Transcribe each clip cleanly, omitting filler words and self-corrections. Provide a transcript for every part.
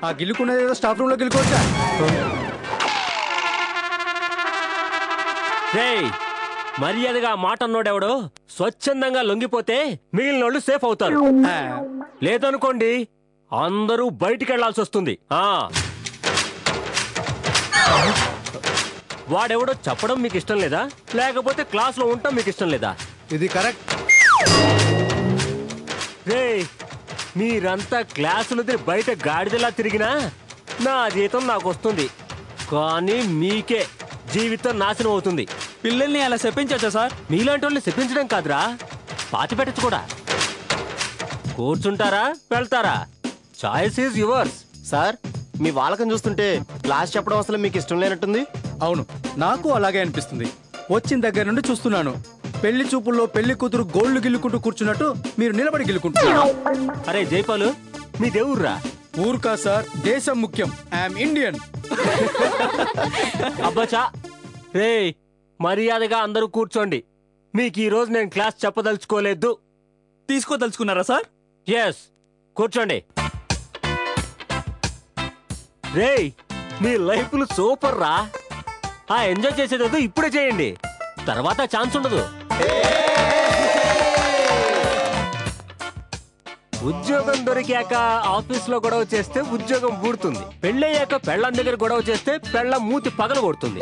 ఆ గిల్లుకున్నది ఏదో staff room లో గిల్లుకోవచ్చా? మర్యాదగా మాట అన్నోడెవడో స్వచ్ఛందంగా లొంగిపోతే మిగిలినోళ్ళు సేఫ్ అవుతారు. లేదనుకోండి అందరూ బయటికి వెళ్లాల్సి వస్తుంది. వాడెవడో చెప్పడం మీకు ఇష్టం లేదా, లేకపోతే క్లాస్ లో ఉండటం మీకు ఇష్టం లేదా? ఇది కరెక్ట్. మీరంతా క్లాసులు బయట గాడిదలా తిరిగినా నా జీతం నాకు వస్తుంది, కానీ మీకే జీవితం నాశనం అవుతుంది. పిల్లల్ని అలా చెప్పించచ్చా సార్? మీలాంటి వాళ్ళని చెప్పించడం కాదురా, పాతి పెట్టచ్చు కూడా. కూర్చుంటారా వెళ్తారా, చాయిస్ ఈజ్ యువర్స్. సార్ మీ వాళ్ళకం చూస్తుంటే క్లాస్ చెప్పడం అసలు మీకు ఇష్టం లేనట్టుంది. అవును, నాకు అలాగే అనిపిస్తుంది. వచ్చిన దగ్గర నుండి చూస్తున్నాను. పెళ్లి చూపుల్లో పెళ్లి కూతురు గోళ్లు గిల్లుకుంటూ కూర్చున్నట్టు మీరు నిలబడి గిల్లుకుంటున్నారు. అరే జైపాలు, మీ దేవుర్రా? ఊరుకా సార్, దేశం ముఖ్యం. I'm Indian. అబ్బచా రే, మర్యాదగా అందరూ కూర్చోండి. మీకు ఈ రోజు నేను క్లాస్ చెప్పదలుచుకోలేదు. తీసుకోదలుచుకున్నారా సార్? ఎస్, కూర్చోండి. రే, మీ లైఫ్లు సూపర్ రా. ఎంజాయ్ చేసేది ఇప్పుడే చేయండి, తర్వాత ఛాన్స్ ఉండదు. ఉద్యోగం దొరికాక ఆఫీస్ లో గొడవ చేస్తే ఉద్యోగం ఊడుతుంది. పెళ్ళయ్యాక పెళ్ళం దగ్గర గొడవ చేస్తే పెళ్ళం మూతి పగల కొడుతుంది.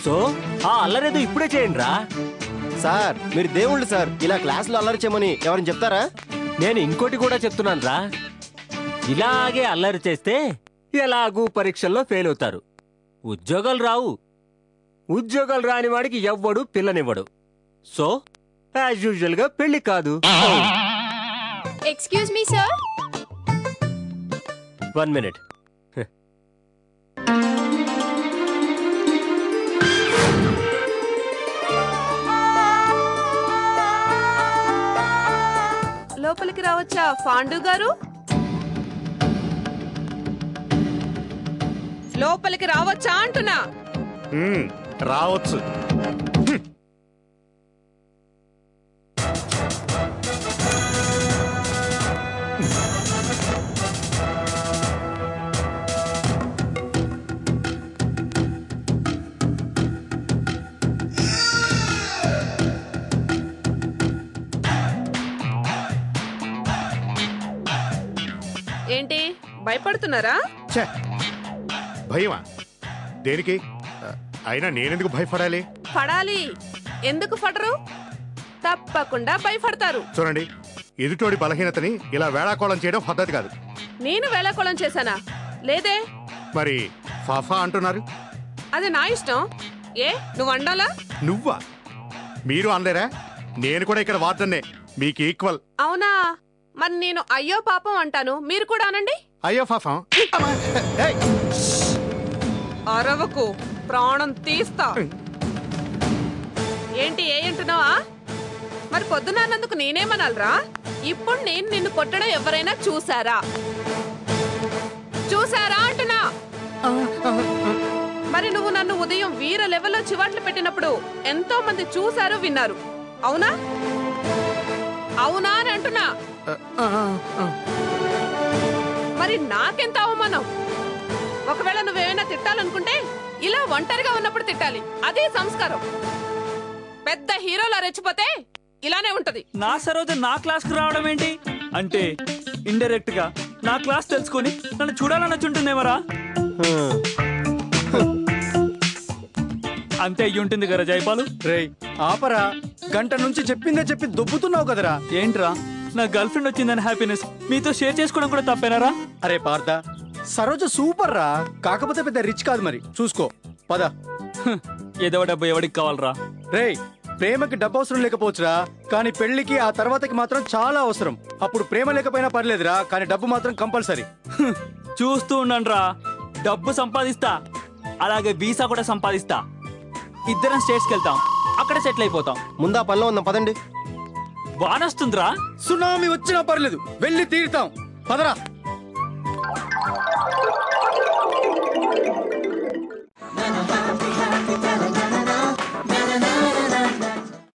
సో ఆ అల్లరేదో ఇప్పుడే చేయండి రా. సార్ మీరు దేవుళ్ళు సార్, ఇలా క్లాస్ లో అల్లరి చేయమని ఎవరిని చెప్తారా? నేను ఇంకోటి కూడా చెప్తున్నాను రా, ఇలాగే అల్లరి చేస్తే ఎలాగూ పరీక్షల్లో ఫెయిల్ అవుతారు, ఉద్యోగాలు రావు. ఉద్యోగాలు రాని వాడికి ఎవ్వడు పిల్లనివ్వడు. సో యాజ్ యూజువల్ గా పెళ్లి కాదు. Excuse me sir. 1 minute. లోపలికి రావచ్చా ఫాండు గారు? లోపలికి రావచ్చా అంటున్నా. రావచ్చు. ఏంటి భయపడుతున్నారా? భయమా? దేనికి? అయినా నేనెందుకు భయపడాలి? పడాలి. ఎందుకు పడరు? తప్పకుండా భయపడతారు. చూడండి, ఎదుటోడి బలహీనతని ఇలా వేళాకోళం చేయడం పద్ధతి కాదు. నేను వేళాకోళం చేశానా? లేదే. మరి ఫాఫా అంటున్నారు. అది నా ఇష్టం. ఏ నువ్వు అండాలా? నువ్వా? మీరు అనలేరా? నేను కూడా ఇక్కడ వార్డన్నే, మీకు ఈక్వల్. అవునా? మరి నేను అయ్యో పాపం అంటాను, మీరు కూడా అనండి. అయ్యో పాపం. అరవకు, ప్రాణం తీస్తా. ఏంటి ఏ అంటున్నావా? మరి పొద్దునన్నందుకు నేనేమనాలరా? ఇప్పుడు నేను నిన్ను కొట్టడం ఎవరైనా చూసారా? చూసారా అంటున్నా. మరి నువ్వు నన్ను ఉదయం వీర లెవెల్లో చివాట్లు పెట్టినప్పుడు ఎంతో మంది చూశారు, విన్నారు. అవునా? అవునా అని అంటున్నా. మరి నాకెంత అవమానం. ఒకవేళ నువ్వేమైనా తిట్టాలనుకుంటే ఇలా ఒంటరిగా ఉన్నప్పుడు తిట్టాలి, అదే సంస్కారం. పెద్ద హీరోలా రెచ్చిపోతే ఇలానే ఉంటది. నా సరోజ నా క్లాస్ కు రావడం ఏంటి అంటే ఇండైరెక్ట్ గా నా క్లాస్ తెలుసుకొని నన్ను చూడాలన్నట్టుంటుందేమరా? అంతే అయ్యుంటుంది కదా జైపాలు. రేయ్ ఆపరా, గంట నుంచి చెప్పిందే చెప్పి దొబ్బుతున్నావు కదరా. ఏంట్రా, నా గర్ల్ ఫ్రెండ్ వచ్చిందని హ్యాపీనెస్ మీతో షేర్ చేసుకోవడం కూడా తప్పేనారా? అరే పార్థ, సరోజ సూపర్ రా, కాకపోతే పెద్ద రిచ్ కాదు. మరి చూసుకో, పద. ఏదో డబ్బు ఎవడికి కావాలరా? రేయ్, ప్రేమకి డబ్బు అవసరం లేకపోవచ్చురా, కానీ పెళ్లికి ఆ తర్వాతకి మాత్రం చాలా అవసరం. అప్పుడు ప్రేమ లేకపోయినా పర్లేదురా, కానీ డబ్బు మాత్రం కంపల్సరీ. చూస్తూ ఉండండిరా, డబ్బు సంపాదిస్తా, అలాగే వీసా కూడా సంపాదిస్తా. ఇద్దరం స్టేట్స్కి వెళ్తాం, అక్కడ సెటిల్ అయిపోతాం. ముందా పనిలో ఉందాం, పదండి. బానొస్తుందిరా. సునామీ వచ్చినా పర్లేదు, వెళ్ళి తీరుతాం, పదరా. happy, happy,